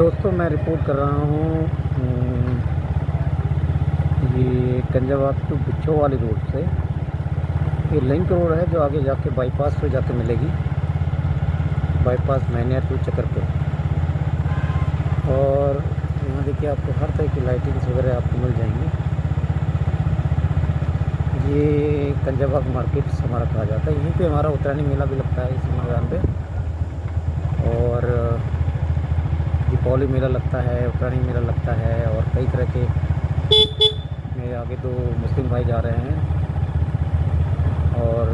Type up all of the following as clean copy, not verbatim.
दोस्तों मैं रिपोर्ट कर रहा हूँ ये कंजाबाग टू बिच्छो वाली रोड से। ये लिंक रोड है जो आगे जाके बाईपास पे जाके मिलेगी, बाईपास मैनिया टू चकरपुर। और यहाँ देखिए आपको हर तरह की लाइटिंग्स वगैरह आपको मिल जाएंगी। ये कंजाबाग मार्केट हमारा कहा जाता है। यहीं पे हमारा उत्तरायणी मेला भी लगता है इसी मैदान पे, और दीपावली मेला लगता है, उत्तरायणी मेला लगता है, और कई तरह के। मेरे आगे दो मुस्लिम भाई जा रहे हैं और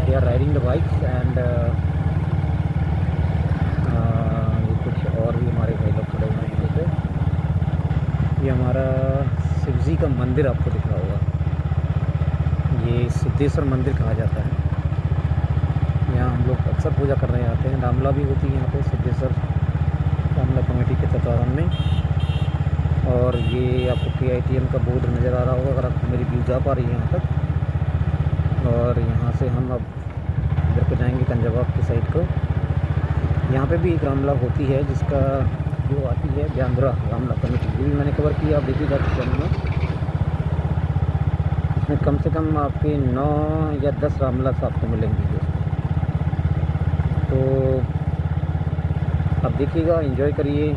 they are riding the bikes and ये कुछ और भी हमारे भाई लोग खड़े हुए हैं। जैसे ये हमारा शिव जी का मंदिर आपको दिख रहा होगा, ये सिद्धेश्वर मंदिर कहा जाता है। यहाँ हम लोग अक्सर पूजा करने आते हैं। रामला भी होती है यहाँ पे सिद्धेश्वर रामला कमेटी के तत्वाधान में। और ये आपको KITM का बोर्ड नज़र आ रहा होगा अगर आपको मेरी व्यू जा पा रही है यहाँ तक। और यहाँ से हम अब इधर को जाएंगे कंजाबाग की साइड को। यहाँ पे भी एक रामला होती है जिसका जो आती है ब्यांद्रा रामला कमेटी, ये भी मैंने कवर किया, आप देखिए जा चैनल में। इसमें कम से कम आपके 9 या 10 रामलास आपको मिलेंगी दोस्तों। तो आप देखिएगा, एंजॉय करिए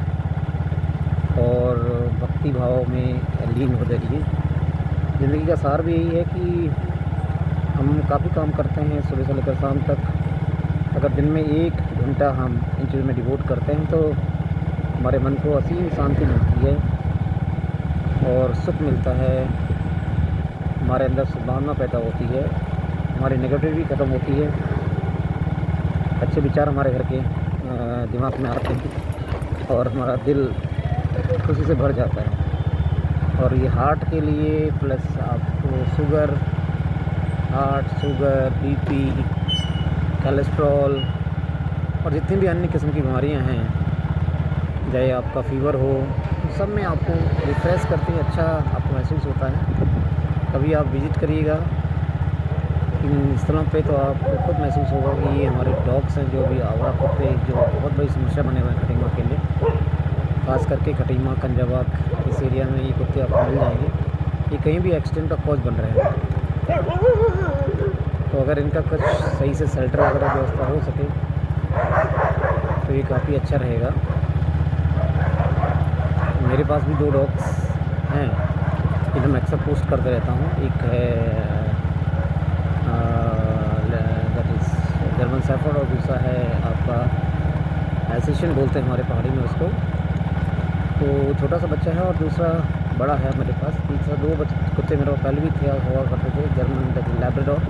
और भक्ति भाव में लीन हो जाइए। ज़िंदगी का सार भी यही है कि हम काफ़ी काम करते हैं सुबह से लेकर शाम तक। अगर दिन में 1 घंटा हम इन चीज़ों में डिवोट करते हैं तो हमारे मन को असीम शांति मिलती है और सुख मिलता है। हमारे अंदर सद्भावना पैदा होती है, हमारी नेगेटिविटी खत्म होती है, अच्छे विचार हमारे घर के दिमाग में आते हैं और हमारा दिल खुशी से भर जाता है। और ये हार्ट के लिए प्लस आपको शुगर, BP, कोलेस्ट्रॉल और जितनी भी अन्य किस्म की बीमारियां हैं, चाहे आपका फीवर हो, सब में आपको रिफ़्रेश करती है, अच्छा आपको महसूस होता है। कभी आप विज़िट करिएगा इन स्थलों पे तो आपको खुद महसूस होगा कि ये हमारे डॉग्स हैं जो भी आवारा कुत्ते, जो बहुत बड़ी समस्या बने हुए हैं खटीमा के लिए। ख़ास करके खटीमा कंजाबाग इस एरिया में ये कुत्ते आपको मिल जाएंगे। ये कहीं भी एक्सीडेंट का कॉज बन रहे हैं, तो अगर इनका कुछ सही से शेल्टर वगैरह व्यवस्था हो सके तो ये काफ़ी अच्छा रहेगा। मेरे पास भी 2 डॉग्स हैं जिन्हें मैं अक्सर पोस्ट करते रहता हूँ। एक है दैट इज़ जर्मन शेफर्ड और दूसरा है आपका एल्सेशियन बोलते हैं हमारे पहाड़ी में उसको। तो छोटा सा बच्चा है और दूसरा बड़ा है मेरे पास। तीसरा 2 कुत्ते मेरे पास पहले भी थे, हुआ करते थे, जर्मन दैट इज़ लैब्राडोर।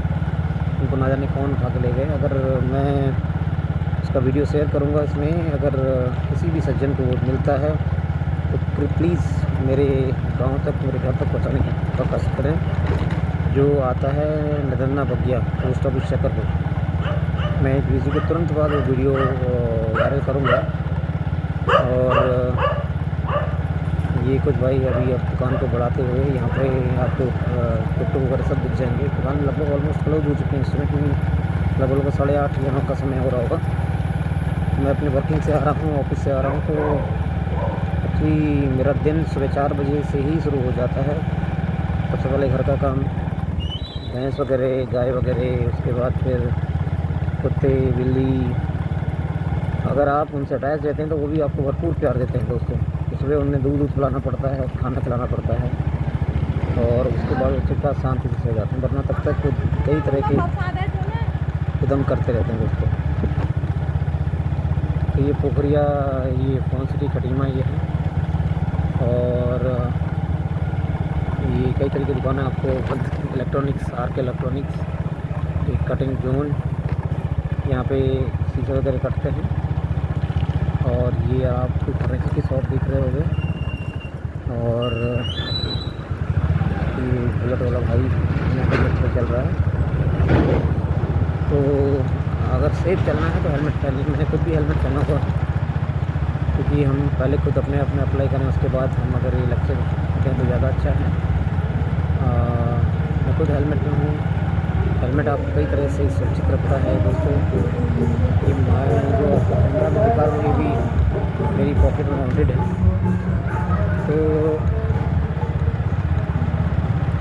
उनको ना जाने कौन उठा के ले गए। अगर मैं उसका वीडियो शेयर करूँगा इसमें, अगर किसी भी सज्जन को वो मिलता है तो प्लीज़ मेरे गांव तक, मेरे घर तक पहुंचाने का कष्ट करें। जो आता है नदन्ना बगिया पोस्ट ऑफिस चकरपुर। मैं इस वीडियो के तुरंत बाद वो वीडियो वायरल करूँगा। और ये कुछ भाई अभी अब दुकान को बढ़ाते हुए यहाँ पे आपको कुट्टू वगैरह सब दिख जाएंगे। दुकान लगभग ऑलमोस्ट क्लोज हो चुके हैं इस समय, क्योंकि लगभग 8:30 यहाँ का समय हो रहा होगा। मैं अपने वर्किंग से आ रहा हूँ, ऑफिस से आ रहा हूँ, तो एक्चुअली मेरा दिन सुबह 4 बजे से ही शुरू हो जाता है। सबसे पहले घर का काम, भैंस वगैरह, गाय वगैरह, उसके बाद फिर कुत्ते बिल्ली। अगर आप उनसे अटैच रहते हैं तो वो भी आपको भरपूर प्यार देते हैं दोस्तों। सुबह उन्हें दूध पिलाना पड़ता है, खाना खिलाना पड़ता है, और उसके बाद उसके पास शांति से सो जाते हैं, वरना तब तक वो कई तरह के उद्यम करते रहते हैं दोस्तों। तो ये पोखरिया, ये फोन सिटी खटीमा ये है। और ये कई तरह की दुकानें आपको इलेक्ट्रॉनिक्स, RK इलेक्ट्रॉनिक्स, एक कटिंग जोन, यहाँ पे शीशे वगैरह कटते हैं। और ये आप फर्नीचर की शॉप देख रहे होंगे। और ये बुलेट वाला भाई यहाँ पे चल रहा है। तो अगर सेफ चलना है तो हेलमेट पहनिए। मैंने खुद भी हेलमेट पहना हुआ, क्योंकि हम पहले खुद अपने अप्लाई करें, उसके बाद हम अगर ये लेक्चर दें तो ज़्यादा अच्छा है। मैं खुद हेलमेट में हूँ हेलमेट आपको कई तरह से सुरक्षित रखता है दोस्तों। ये मैं जो आपको कैमरा में दिखा रहा हूँ ये भी मेरी पॉकेट में माउंटेड है, तो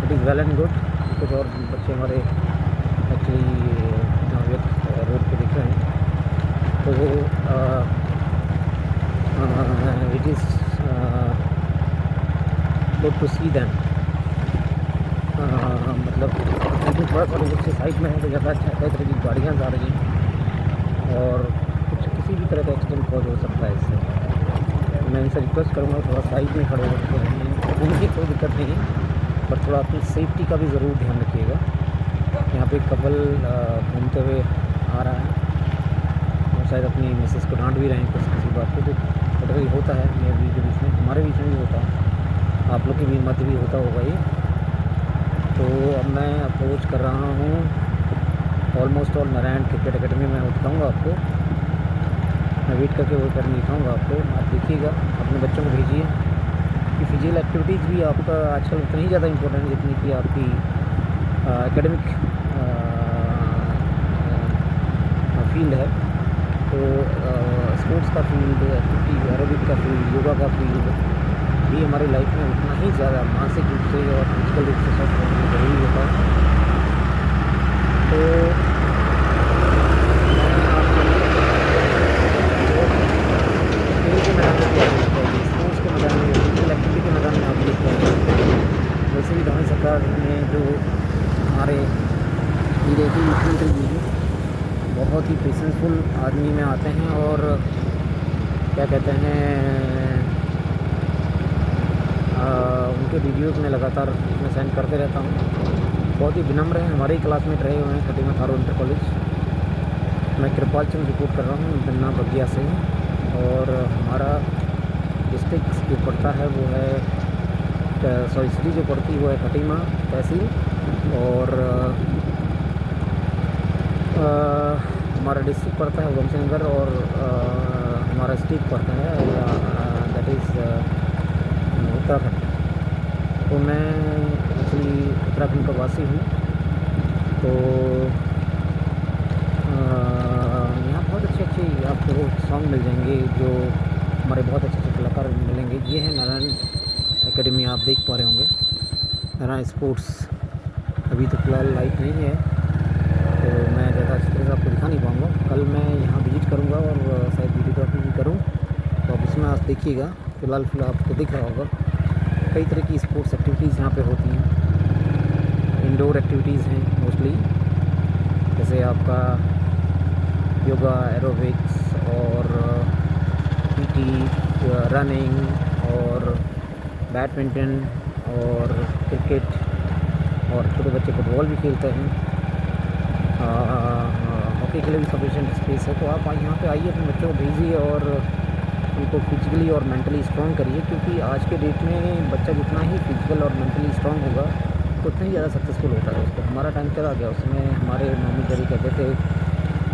it is well and good. कुछ और बच्चे हमारे एक्चुअली रोड पे दिख रहे हैं, तो it is good to see them. मतलब थोड़ा सा रोड से साइड में है तो ज़्यादा अच्छा है। कई तरह की गाड़ियाँ जा रही हैं और कुछ किसी भी तरह का एक्सीडेंट कॉज हो सकता है इससे। मैं इनसे रिक्वेस्ट करूँगा थोड़ा साइड में खड़े होकर रहें, उनकी कोई दिक्कत नहीं है, पर थोड़ा अपनी सेफ्टी का भी ज़रूर ध्यान रखिएगा। यहाँ पे कपल घूमते हुए आ रहा है और शायद अपनी मिसेस को डांट भी रहे हैं किसी बात को, तो कभी होता है मेरे बीच के बीच में, हमारे बीच में भी होता है, आप लोग के भी मध्य भी होता होगा ये। तो अब मैं अप्रोच कर रहा हूँ almost all Narayan cricket academy में दिखाऊँगा आपको, मैं वेट करके वो अकेडमी दिखाऊँगा आपको। आप देखिएगा, अपने बच्चों को भेजिए कि फिजिकल एक्टिविटीज़ भी आपका आजकल उतनी ही ज़्यादा इम्पोर्टेंट है जितनी कि आपकी एकेडमिक फील्ड है। तो स्पोर्ट्स का फील्ड, एक्टिविटी एरोबिक का फील्ड, योगा का फील्ड भी हमारी लाइफ में उतना ही ज़्यादा मानसिक रूप से और फिजिकल रूप से स्वस्थ रहना ज़रूरी होता है। तो खेल के मैदान में, स्पोर्ट्स के मैदान में, फिजिकल एक्टिविटी के मैदान में आप देख रहे हैं। वैसे भी धर्मेंद्र सरकार ने जो हमारे बीजेपी मुख्यमंत्री जी हैं, बहुत ही पेशेंसफुल आदमी में आते हैं और क्या कहते हैं उनके वीडियोस में लगातार मैं सेंड करते रहता हूँ। बहुत ही विनम्र हैं, हमारे ही क्लासमेट रहे हुए हैं खटीमा थारो इंटर कॉलेज। मैं कृपाल चंद रिपोर्ट कर रहा हूँ बिन्ना बगिया से, और हमारा डिस्ट्रिक्ट जो पड़ता है वो है सॉरी सिटी जो पड़ती है वो है खटीमा तहसील, और हमारा डिस्ट्रिक्ट पड़ता है उधमसिंह, और हमारा स्टेट पड़ता है दैट इज़ उत्तराखंड। तो मैं एक्चुअली उत्तराखंड का वासी हूँ। तो यहाँ बहुत अच्छे आपको सॉन्ग मिल जाएंगे, जो हमारे बहुत अच्छे कलाकार मिलेंगे। ये है नारायण एकेडमी, आप देख पा रहे होंगे नारायण स्पोर्ट्स। अभी तो फ़िलहाल लाइट नहीं है तो मैं ज़्यादा अच्छी तरह से आपको दिखा नहीं पाऊँगा। कल मैं यहाँ विजिट करूँगा और शायद वीडियोग्राफी भी करूँ, तो आप इसमें आप देखिएगा। फ़िलहाल आपको दिख रहा होगा कई तरह की स्पोर्ट्स एक्टिविटीज़ यहाँ पे होती हैं। इंडोर एक्टिविटीज़ हैं मोस्टली, जैसे आपका योगा, एरोबिक्स और पीटी, रनिंग और बैडमिंटन और क्रिकेट, और छोटे बच्चे फुटबॉल भी खेलते हैं। हॉकी के लिए भी सफिशिएंट स्पेस है। तो आप यहाँ पे आइए, अपने बच्चों को भेजिए और उनको फिजिकली और मेंटली स्ट्रॉन्ग करिए, क्योंकि आज के डेट में बच्चा जितना ही फिजिकल और मेंटली स्ट्रॉन्ग होगा तो उतना ही ज़्यादा सक्सेसफुल होता है। उसको हमारा टाइम चला गया, उसमें हमारे मम्मी डैडी कहते थे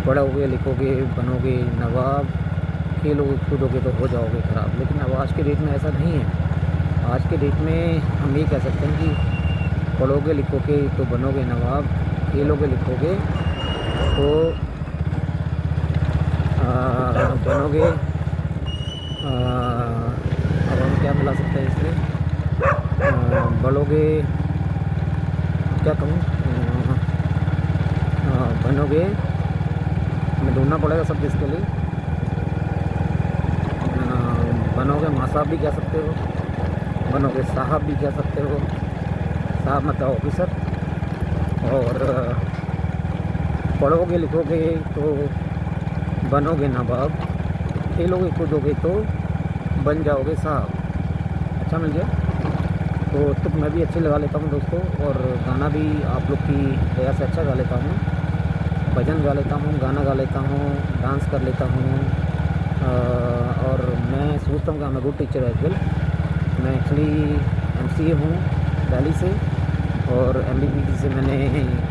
पढ़ोगे लिखोगे बनोगे नवाब, खेलोगे कूदोगे तो हो जाओगे ख़राब। लेकिन अब आज के डेट में ऐसा नहीं है। आज के डेट में हम ये कह सकते हैं कि पढ़ोगे लिखोगे तो बनोगे नवाब, खेलोगे लिखोगे तो बनोगे। अब हम क्या मिला सकते हैं इसमें, बढ़ोगे, क्या कहूँ, बनोगे, हमें ढूंढना पड़ेगा शब्द इसके लिए। बनोगे माँ साहब भी कह सकते हो, बनोगे साहब भी कह सकते हो, साहब मतलब ऑफिसर। और पढ़ोगे लिखोगे तो बनोगे नवाब, खेलोगे कूदोगे तो बन जाओगे साहब। अच्छा मिल गया। तो तुक मैं भी अच्छे लगा लेता हूँ दोस्तों, और गाना भी आप लोग की दया से अच्छा गा लेता हूँ, भजन गा लेता हूँ, गाना गा लेता हूँ, डांस कर लेता हूँ। और मैं सोचता हूँ कि मैं गुड टीचर एज वेल। मैं एक्चुअली MCA हूँ दिल्ली से, और MBBS से मैंने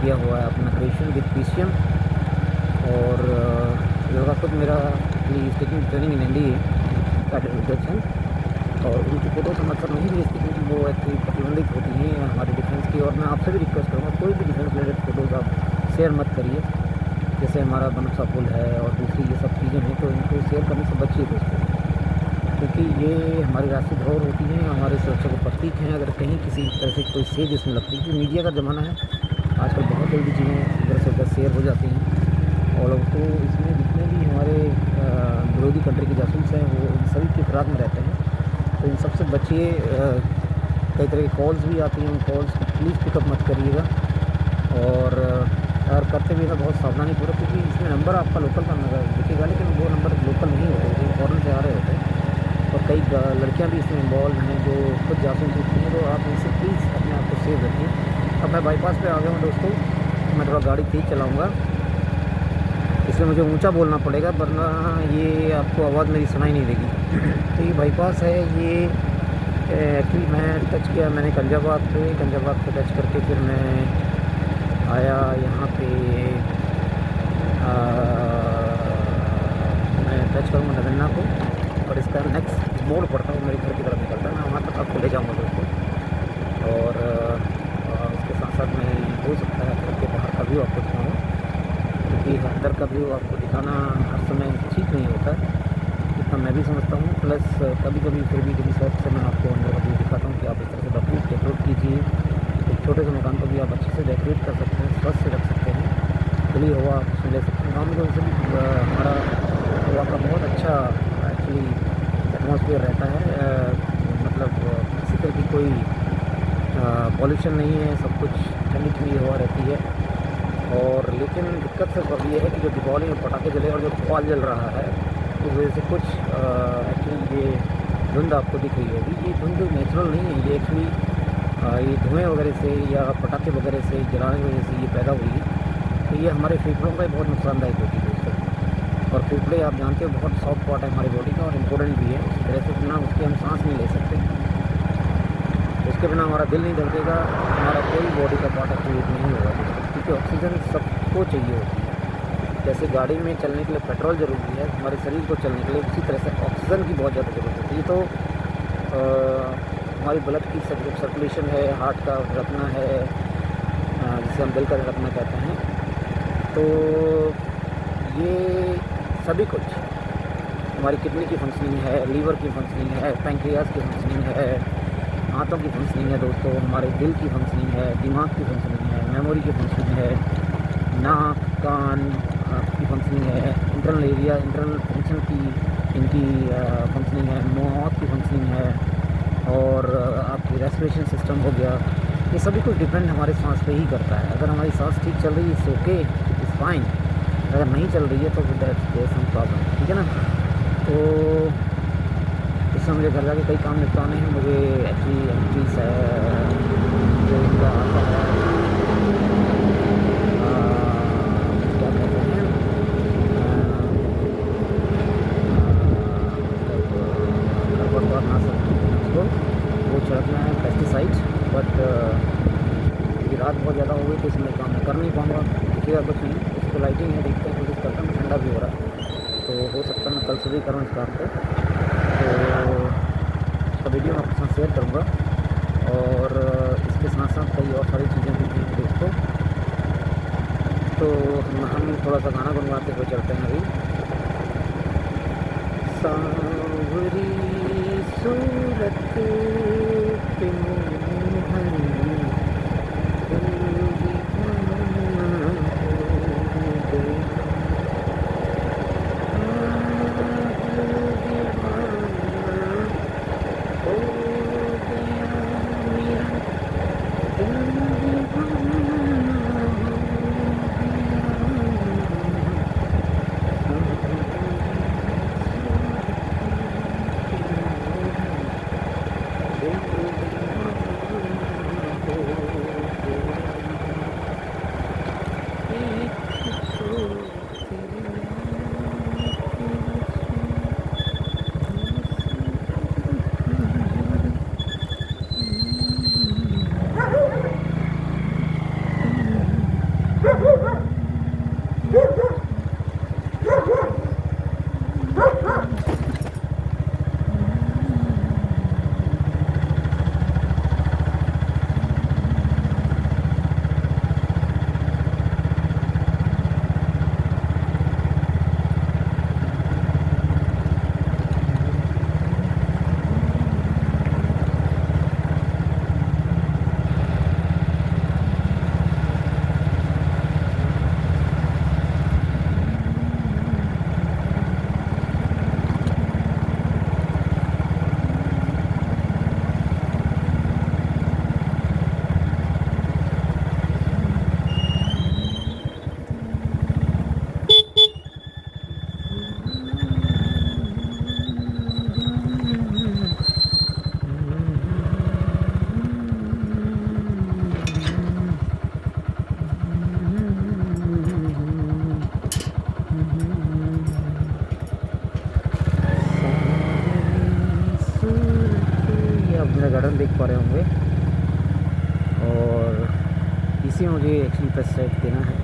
किया हुआ है अपना ग्रेजुएशन विद PCM, और योगा खुद मेरा टेकिंग ट्रेनिंग इन NDA का ग्रेजुएशन। और उनकी फ़ोटो तो मतलब नहीं भेजती क्योंकि वो एक्चुअली प्रतिबंधित होती हैं हमारे डिफेंस की। और मैं आपसे भी रिक्वेस्ट करूँगा, कोई भी डिफेंस रिलेटेड फ़ोटोज़ आप शेयर मत करिए। जैसे हमारा बनसा पुल है और दूसरी ये सब चीज़ें हैं, तो इनको शेयर करने से बचिए दोस्तों, क्योंकि ये हमारी राष्ट्रीय धरोहर होती हैं, हमारे सुरक्षा के प्रतीक हैं। अगर कहीं किसी तरह से कोई सेज इसमें लगती है, क्योंकि मीडिया का ज़माना है आजकल, बहुत जल्दी चीज़ें इधर से उधर शेयर हो जाती हैं। और तो इसमें जितने भी हमारे विरोधी कंट्री के जासूस हैं वो इन सभी की फिराक में रहते हैं, तो इन सबसे बचिए। कई तरह की कॉल्स भी आती हैं, उन कॉल्स को प्लीज़ पिकअप मत करिएगा। और करते भी हैं बहुत सावधानीपूर्वक, क्योंकि इसमें नंबर आपका लोकल का दिखेगा, लेकिन वो नंबर लोकल नहीं होते, जो फॉरेन से आ रहे होते हैं। और कई लड़कियां भी इसमें इन्वॉल्व हैं जो खुद जासूस होती हैं, तो आप इनसे प्लीज़ अपने आप को सेव रखिए। अब मैं बाईपास पे आ गया हूँ दोस्तों, मैं थोड़ा गाड़ी तेज़ चलाऊँगा, इसलिए मुझे ऊंचा बोलना पड़ेगा, वरना ये आपको आवाज़ मेरी सुनाई नहीं देगी। तो ये बाईपास है, ये एक्चुअली मैं टच किया मैंने गंजाबाद पे टच करके फिर मैं आया यहाँ पे। मैं टच करूँगा नगन्ना को, और इसका नेक्स्ट मोड़ पड़ता है मेरे घर की तरफ निकलता है, मैं वहाँ तक आपको ले जाऊँगा दोस्तों। और उसके साथ साथ मैं हो सकता है घर के बाहर का व्यू आपको दिखाऊँ, क्योंकि अंदर का व्यू आपको दिखाना हर समय ठीक नहीं होता है, इतना मैं भी समझता हूँ। प्लस कभी कभी फिर भी कभी शौक से मैं आपको अंदर का व्यू दिखाता हूँ कि आप इस तरह से अपनी डेकोरेट कीजिए। एक छोटे से मकान को भी आप अच्छे से डेकोरेट कर सकते हैं, स्वस्थ से रख सकते हैं, खुली हवा आप उसमें ले सकते हैं। गाँव में वैसे भी हमारा हवा का बहुत अच्छा एक्चुअली एटमॉस्फेयर रहता है, मतलब किसी तरह की कोई पॉल्यूशन नहीं है, सब कुछ ठंडी ठंडी हवा रहती है। और लेकिन दिक्कत सिर्फ अब ये है कि जो दीपावली में पटाखे जले और जो कॉल जल रहा है, उस वजह से कुछ एक्चुअली ये धुंध आपको दिख रही होगी। ये धुंध नेचुरल नहीं है, ये एक्चुअली ये धुएँ वगैरह से या पटाखे वगैरह से जलाने की वजह से ये पैदा हुई। तो ये हमारे फेफड़ों का बहुत नुकसानदायक होती है दोस्तों। और फेफड़े आप जानते हो बहुत सॉफ्ट पार्ट है हमारी बॉडी का, और इम्पोर्टेंट भी है। उस तरह से बिना उसके हम सांस नहीं ले सकते, उसके बिना हमारा दिल नहीं धड़केगा, हमारा कोई बॉडी का पार्ट एक्टिवेट नहीं होगा दोस्तों, क्योंकि ऑक्सीजन सबको चाहिए होती है। जैसे गाड़ी में चलने के लिए पेट्रोल ज़रूरी है, हमारे शरीर को चलने के लिए उसी तरह से ऑक्सीजन की बहुत ज़्यादा ज़रूरत होती है। तो हमारी ब्लड की सर्कुलेशन है, हार्ट का धड़कना है, जिसे हम दिल का धड़कना कहते हैं, तो ये सभी कुछ हमारी किडनी की फंक्शनिंग है, लीवर की फंक्शनिंग है, पैंक्रियाज की फंक्शनिंग है, हाथों की फंक्शनिंग है दोस्तों, हमारे दिल की फंक्शनिंग है, दिमाग की फंक्शनिंग है, मेमोरी की फंक्शनिंग है, नाक कान की फंक्शनिंग है, इंटरनल फंक्शन की इनकी फंक्शनिंग है, मौत की फंक्शनिंग है, और आपकी रेस्पिरेशन सिस्टम हो गया। ये सभी कुछ डिपेंड हमारे सांस पे ही करता है। अगर हमारी सांस ठीक चल रही है इट्स ओके, इट्स फाइन, अगर नहीं चल रही है तो देयर सम प्रॉब्लम, ठीक है ना। तो इसमें मुझे घर जाके कई काम निपटाने हैं। मुझे एक्चुअली एंट्रीज है जो इनका आता है, क्या कहते हैं, खरपतवार ना सकते उसको, वो छिड़कना है पेस्टिसाइड। बट रात बहुत ज़्यादा हो गई तो इसमें काम मैं कर नहीं पाऊँगा, देखिएगा कुछ नहीं। इसको लाइटिंग है, देखते हैं, कोशिश करता हूँ, ठंडा भी हो रहा है, तो हो सकता है मैं कल सुबह करूँ इस काम को। तो इसका वीडियो मैं आपके साथ शेयर करूँगा, और इसके साथ साथ कई और सारी चीज़ें भी हैं दोस्तों। तो हम थोड़ा सा गाना गुनगुनाते हुए चलते हैं अभी। सांवरी सूरत पे मोहन आप मेरा गार्डन देख पा रहे होंगे। और इसी में मुझे एक्चुअली पेस्टिसाइड देना है।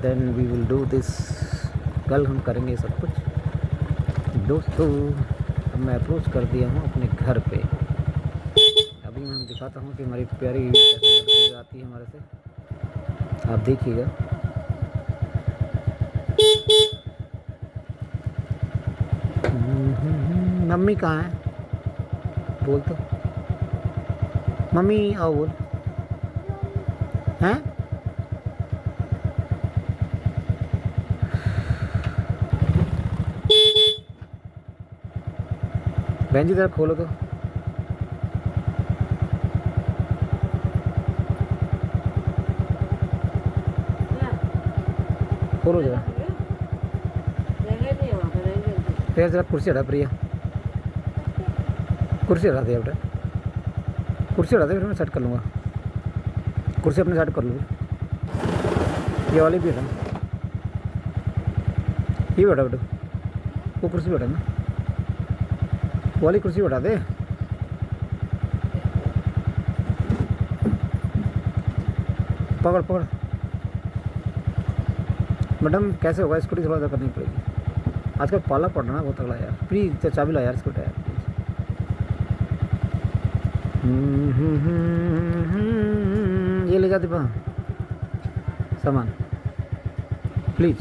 Then we will do this, कल हम करेंगे सब कुछ। दोस्तों अब मैं अप्रोच कर दिया हूँ अपने घर पे। अभी मैं दिखाता हूँ कि हमारी प्यारी कैसे लड़की आती है हमारे से, आप देखिएगा। मम्मी कहाँ है? बोल तो, मम्मी आओ बोल। हैं? बहन जी जरा खोलो तो। खोलो जरा, फिर जरा कुर्सी हटा प्रिया, कुर्सी हटा दे बेटा, कुर्सी हटा दे, फिर मैं सेट कर लूँगा। कुर्सी अपने सेट कर लूँगी। ये वाली भी हटा, ये बैठा बेटा, वो कुर्सी बैठा ना, वो वाली कुर्सी बैठा दे। पकड़ पकड़ मैडम, कैसे होगा? स्कूटी थोड़ा सा करनी पड़ेगी। आजकल पाला पड़ रहा है बहुत अगला यार। प्लीज़ चाबी ला यार स्कूटी यार प्लीज़। ये ले जाते पा सामान, प्लीज़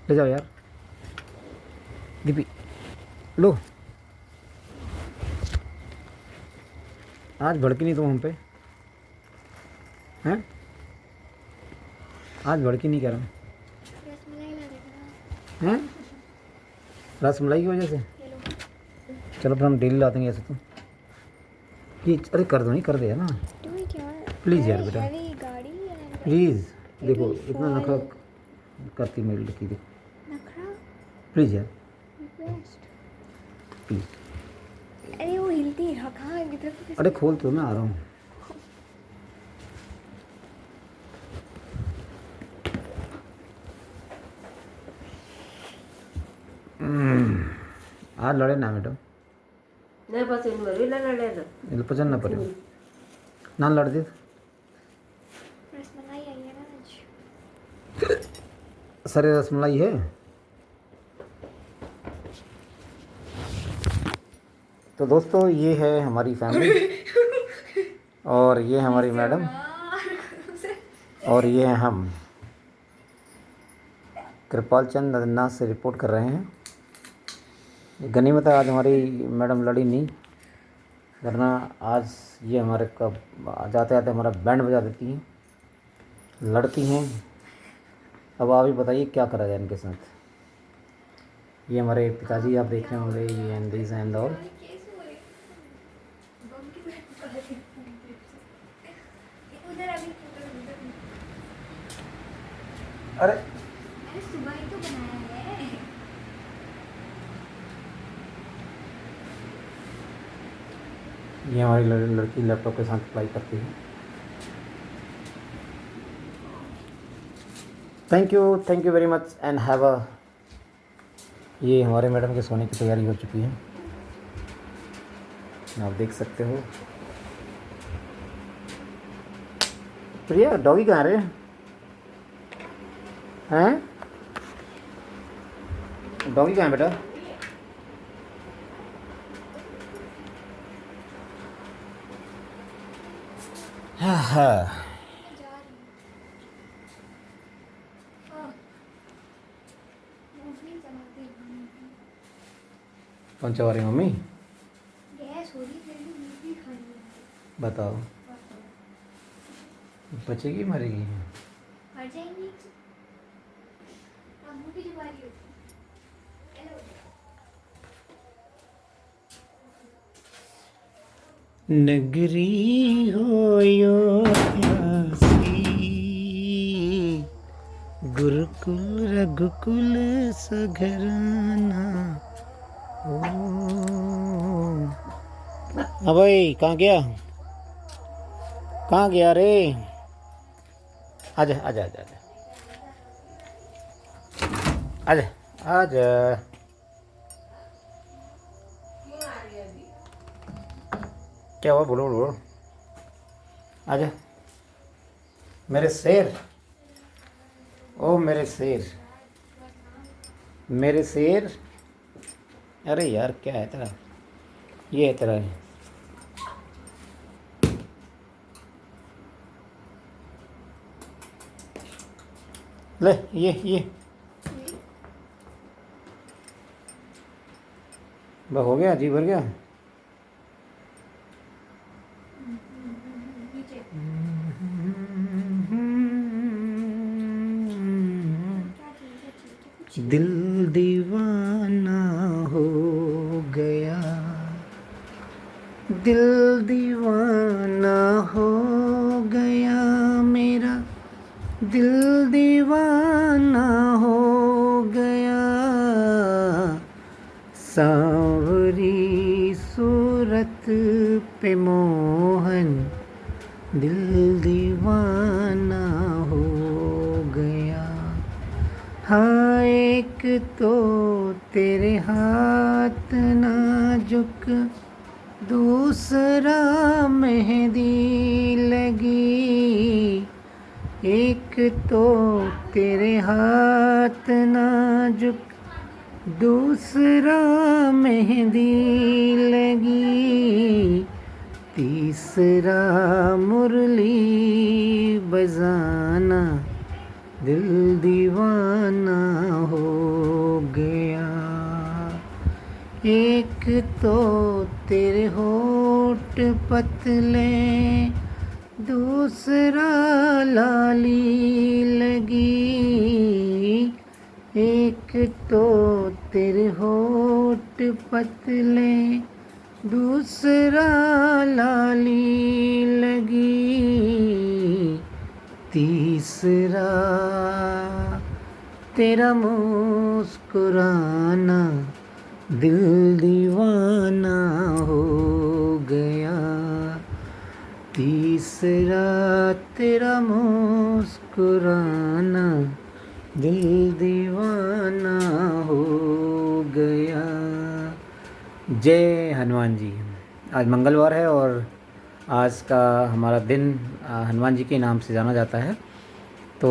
ले जाओ यार। दीपी लो, आज भड़की नहीं तुम हम पे हैं? आज भड़की नहीं, कह रहा हूँ हैं, रसमलाई की वजह से। चलो फिर हम डेली लाते हैं ऐसे तो। ये अरे कर दो, नहीं कर दे ना प्लीज़ यार बेटा, प्लीज़। देखो इतना नखरा करती मेरी लड़की, देखो प्लीज़ यार प्लीज़। अरे वो हिलती है कहाँ है? अरे खोल तो, मैं आ रहा हूँ। आज लड़े ना मैडम, पसंद ना पड़े ना लड़ दे। रसमलाई आई है ना आज। सरे रसमलाई है तो दोस्तों ये है हमारी फैमिली, और ये है हमारी मैडम, और ये हैं हम। कृपाल चंद नदनाथ से रिपोर्ट कर रहे हैं। गनीमत है आज हमारी मैडम लड़ी नहीं, वरना आज ये हमारे कब जाते जाते हमारा बैंड बजा देती हैं, लड़ती हैं। अब आप ही बताइए क्या करा जाए इनके साथ। ये हमारे पिताजी आप देख रहे होंगे, ये एंड दिस एंड ऑल। अरे सुबह ही तो बनाया है। ये हमारी लड़की लैपटॉप के साथ अप्लाई करती है। Thank you very much and have a. ये हमारे मैडम के सोने की तैयारी हो चुकी है, आप देख सकते हो। प्रिया डॉगी कहाँ रे हैं? डॉगी कहाँ है बेटा? हाँ हाँ कौन सा रही मम्मी? बताओ, बचेगी मरेगी? मर जाएंगी। अम्मू की जो बारी होती है। नगरी हो यो प्यासी, गुरुकुल रघुकुल सघराना। ओ हाँ भाई, कहाँ गया? कहाँ गया रे? आजा आजा आजा आजा आजा आजा। क्या हुआ, बोलो बोलो। आजा मेरे शेर, ओ मेरे शेर, मेरे शेर। अरे यार क्या है तेरा, ये है तेरा। ले ये बस हो गया, जी भर गया। दिल दीवाना हो गया, दिल दीवाना हो गया मेरा, दिल दीवाना हो गया। सांवरी सूरत पे मोहन दिल दीवाना हो गया। हाँ एक तो तेरे हाथ नाजुक, दूसरा मेहंदी लगी। एक तो तेरे हाथ नाजुक, दूसरा मेहंदी लगी। तीसरा मुरली बजाना दिल दीवाना हो गया। एक तो तेरे होठ पतले, दूसरा लाली लगी। एक तो तेरे होठ पतले, दूसरा लाली लगी। तीसरा तेरा मुस्कुराना दिल दीवाना हो गया। तीसरा तेरा मुस्कुराना दिल दीवाना हो गया। जय हनुमान जी। आज मंगलवार है और आज का हमारा दिन हनुमान जी के नाम से जाना जाता है। तो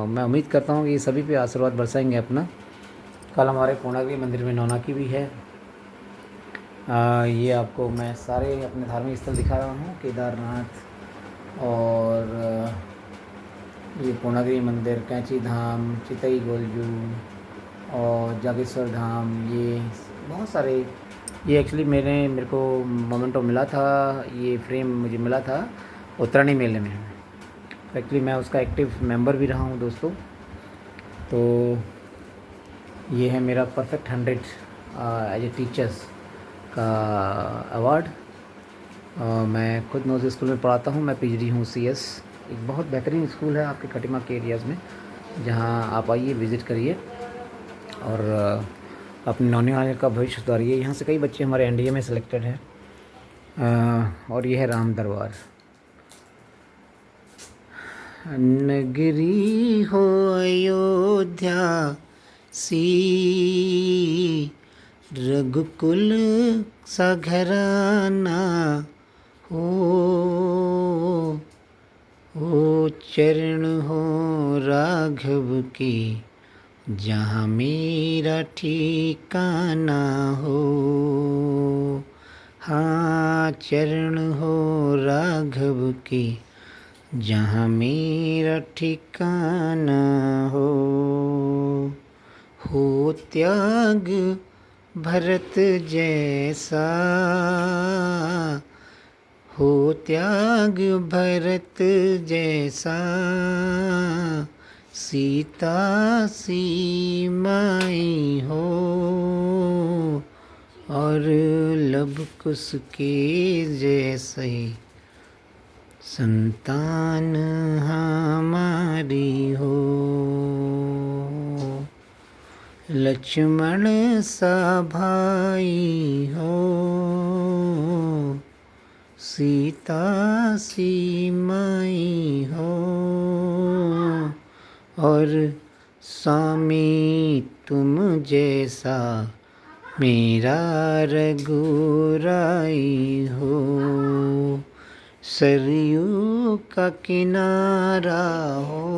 मैं उम्मीद करता हूँ कि सभी पे आशीर्वाद बरसाएंगे अपना। कल हमारे पूर्णागिरि मंदिर में नौनाकी भी है। ये आपको मैं सारे अपने धार्मिक स्थल दिखा रहा हूँ, केदारनाथ और ये पूर्णागिरि मंदिर, कैंची धाम, चितई गोलजू और जागेश्वर धाम। ये बहुत सारे, ये एक्चुअली मेरे को मोमेंटो मिला था, ये फ्रेम मुझे मिला था उत्तरायणी मेले में। एक्चुअली मैं उसका एक्टिव मेंबर भी रहा हूँ दोस्तों। तो ये है मेरा परफेक्ट 100 एज ए टीचर्स का अवार्ड। मैं खुद नोज स्कूल में पढ़ाता हूँ। मैं पीएचडी हूँ CS। एक बहुत बेहतरीन स्कूल है आपके खटीमा के एरियाज़ में, जहाँ आप आइए, विज़िट करिए और अपने नौनिहाल का भविष्य सुधारिए। यहाँ से कई बच्चे हमारे NDA में सिलेक्टेड हैं। और ये है राम दरबार। नगरी हो अयोध्या सी, रघुकुल सा घराना हो चरण हो राघव के, जहाँ मेरा ठिकाना हो। हाँ चरण हो राघव के, जहाँ मेरा ठिकाना हो त्याग भरत जैसा, हो त्याग भरत जैसा, सीता सी माई हो और लब कुश के जैसे संतान हमारी हो। लक्ष्मण सा भाई हो, सीता सी माई हो और स्वामी तुम जैसा मेरा रघुराई हो, सरयू का किनारा हो,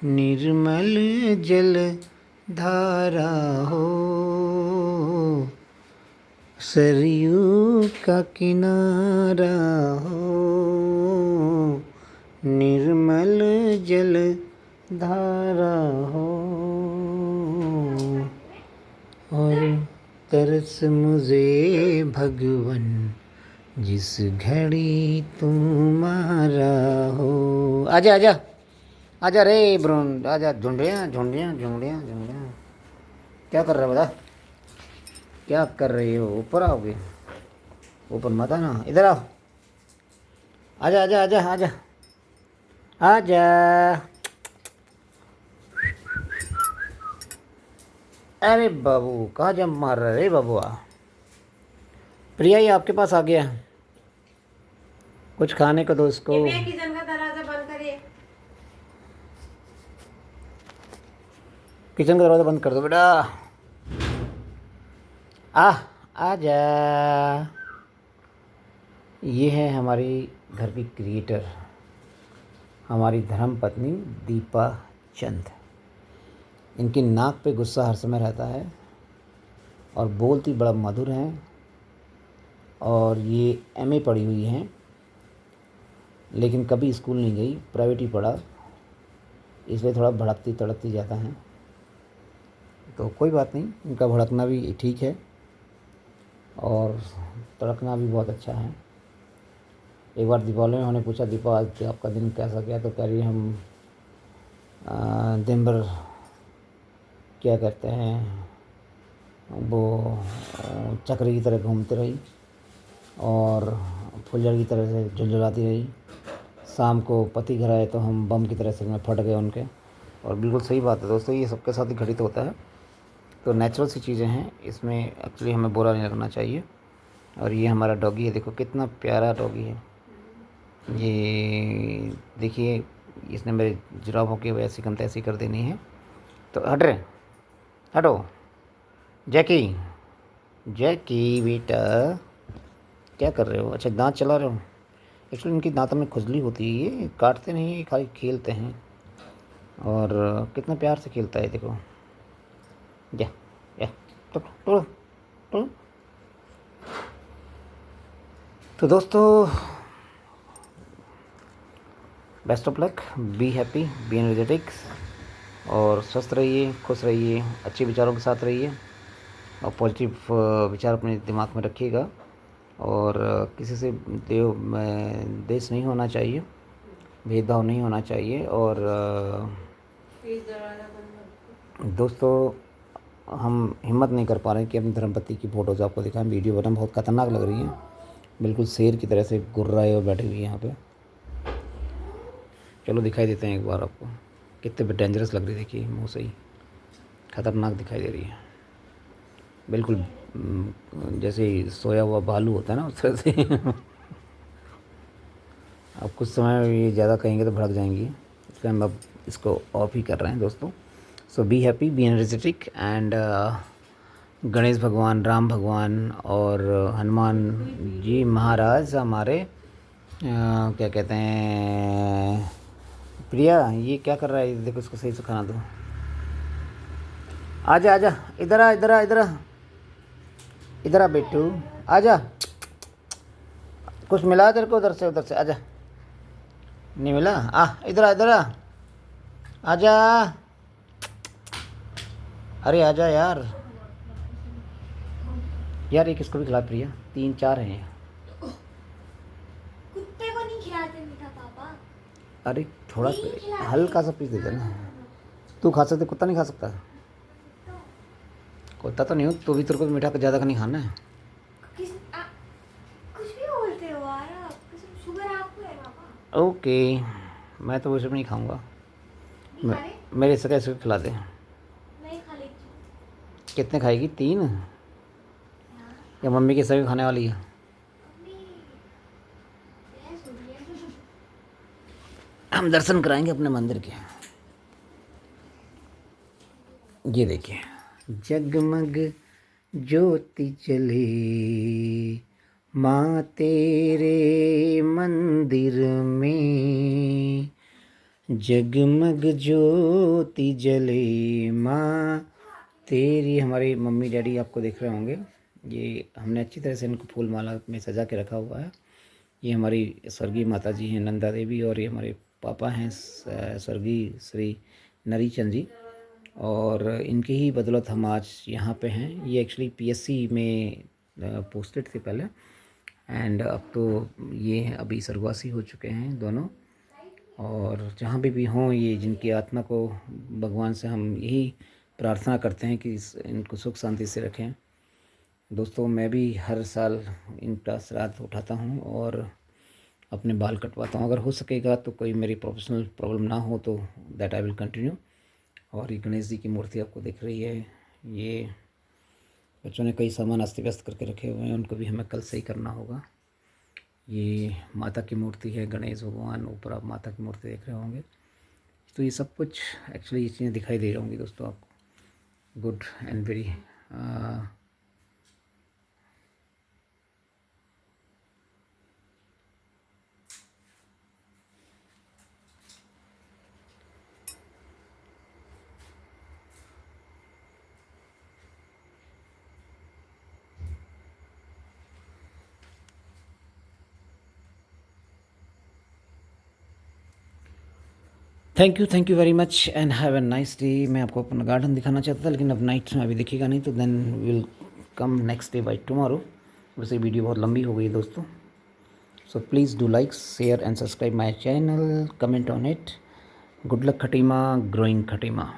निर्मल जल धारा हो, सरयू का किनारा हो, निर्मल जल धारा हो, और तरस मुझे भगवन जिस घड़ी तुम्हारा हो। आजा आजा आजा रे ब्रून, आजा। झुंडियाँ झुंडियाँ झुंडियाँ झुंडियाँ, क्या कर रहे हो बता, क्या कर रही हो? ऊपर आओगे? ऊपर मत आना, इधर आओ। आजा आजा आजा आजा आजा। अरे बाबू कहाँ जंप मार रहा है रे बाबुआ? प्रिया ये आपके पास आ गया, कुछ खाने को दो इसको। किचन का दरवाजा बंद करिए। किचन का दरवाजा बंद कर दो बेटा। आजा। ये है हमारी घर की क्रिएटर, हमारी धर्मपत्नी दीपा चंद। इनकी नाक पे गुस्सा हर समय रहता है और बोलती बड़ा मधुर हैं, और ये एमए पढ़ी हुई हैं, लेकिन कभी स्कूल नहीं गई, प्राइवेट ही पढ़ा, इसलिए थोड़ा भड़कती तड़कती ज़्यादा हैं। तो कोई बात नहीं, इनका भड़कना भी ठीक है और तड़कना भी बहुत अच्छा है। एक बार दीपावली में उन्होंने पूछा, दीपा आज आपका दिन कैसा गया? तो कह रही हम दिन भर क्या कहते हैं वो चक्री की तरह घूमते रही और फुलझड़ी की तरह से झुलझुलाती रही। शाम को पति घर आए तो हम बम की तरह से में फट गए उनके। और बिल्कुल सही बात है दोस्तों, ये सबके साथ ही घटित होता है। तो नेचुरल सी चीज़ें हैं, इसमें एक्चुअली हमें बुरा नहीं लगना चाहिए। और ये हमारा डॉगी है, देखो कितना प्यारा डॉगी है ये। देखिए इसने मेरे जुराबों की वैसी कम तैसी कर देनी है। तो हट रहे, हटो। जैकी, जैकी बेटा क्या कर रहे हो? अच्छा दांत चला रहे हो। एक्चुअली इनकी दांतों में खुजली होती है, ये काटते नहीं है, खाली खेलते हैं। और कितना प्यार से खेलता है देखो। जा जा तो, तो। तो दोस्तों best of luck, be happy, be energetics, और स्वस्थ रहिए, खुश रहिए, अच्छे विचारों के साथ रहिए और पॉजिटिव विचार अपने दिमाग में रखिएगा। और किसी से देश नहीं होना चाहिए, भेदभाव नहीं होना चाहिए। और दोस्तों हम हिम्मत नहीं कर पा रहे हैं कि अपनी धर्मपत्नी की फ़ोटोज़ आपको दिखाएं। वीडियो बना बहुत ख़तरनाक लग रही हैं, बिल्कुल शेर की तरह से गुर्राए और बैठी हुई है यहाँ पे। चलो दिखाई देते हैं एक बार आपको, कितने डेंजरस लग रही है। देखिए मुँह से ही ख़तरनाक दिखाई दे रही है, बिल्कुल जैसे सोया हुआ भालू होता है ना उस तरह से। अब कुछ समय ये ज़्यादा कहेंगे तो भड़क जाएंगी, इसलिए हम अब इसको ऑफ ही कर रहे हैं दोस्तों। So be happy, be energetic and Ganesh भगवान, राम भगवान और हनुमान जी महाराज हमारे क्या कहते हैं। प्रिया ये क्या कर रहा है? देखो इसको सही से खाना दो। आजा आजा, इधर आ इधर आ इधर आ इधर आ बेटू, आजा। कुछ मिला तेरे को उधर से आजा। नहीं मिला? इधर आ इधर आ, आजा। अरे आजा यार, यार एक इसको भी खिला प्रिया, 3-4 हैं। कुत्ते को नहीं खिलाते मीठा पापा। अरे थोड़ा हल्का सा पीस दे देना। तू खा सकते, कुत्ता नहीं खा सकता? कुत्ता तो नहीं हो तो भी, तेरे को मीठा ज़्यादा का नहीं खाना है। कुछ भी बोलते हो यार आप, शुगर आपको है पापा। ओके, मैं तो वो सब नहीं खाऊंगा। मेरे से कैसे खिला दे। नहीं खा लेती। कितने खाएगी? 3 या मम्मी के सभी खाने वाली है? हम दर्शन कराएंगे अपने मंदिर के। ये देखिए जगमग ज्योति जले माँ तेरे मंदिर में, जगमग ज्योति जले माँ तेरी। हमारे मम्मी डैडी आपको देख रहे होंगे, ये हमने अच्छी तरह से इनको फूल माला में सजा के रखा हुआ है। ये हमारी स्वर्गीय माता जी हैं नंदा देवी, और ये हमारे पापा हैं स्वर्गीय श्री नरीचंद जी, और इनकी ही बदौलत हम आज यहाँ पे हैं। ये एक्चुअली पीएससी में पोस्टेड थे पहले, एंड अब तो ये अभी स्वर्गवासी हो चुके हैं दोनों। और जहाँ भी हों, ये जिनकी आत्मा को भगवान से हम यही प्रार्थना करते हैं कि इनको सुख शांति से रखें। दोस्तों, मैं भी हर साल इनका श्राद्ध उठाता हूँ और अपने बाल कटवाता हूँ। अगर हो सकेगा तो कोई मेरी प्रोफेशनल प्रॉब्लम ना हो तो दैट आई विल कंटिन्यू। और ये गणेश जी की मूर्ति आपको दिख रही है, ये बच्चों ने कई सामान अस्त व्यस्त करके रखे हुए हैं, उनको भी हमें कल सही करना होगा। ये माता की मूर्ति है, गणेश भगवान, ऊपर आप माता की मूर्ति देख रहे होंगे। तो ये सब कुछ एक्चुअली ये चीज़ें दिखाई दे रही होंगी दोस्तों आपको। Good and very thank you very much and have a nice day. मैं आपको अपना गार्डन दिखाना चाहता था, लेकिन अब नाइट में अभी दिखेगा नहीं, तो then will come next day by tomorrow. वैसे वीडियो बहुत लंबी हो गई दोस्तों, so please do like, share and subscribe my channel, comment on it. Good luck Khatima, growing Khatima.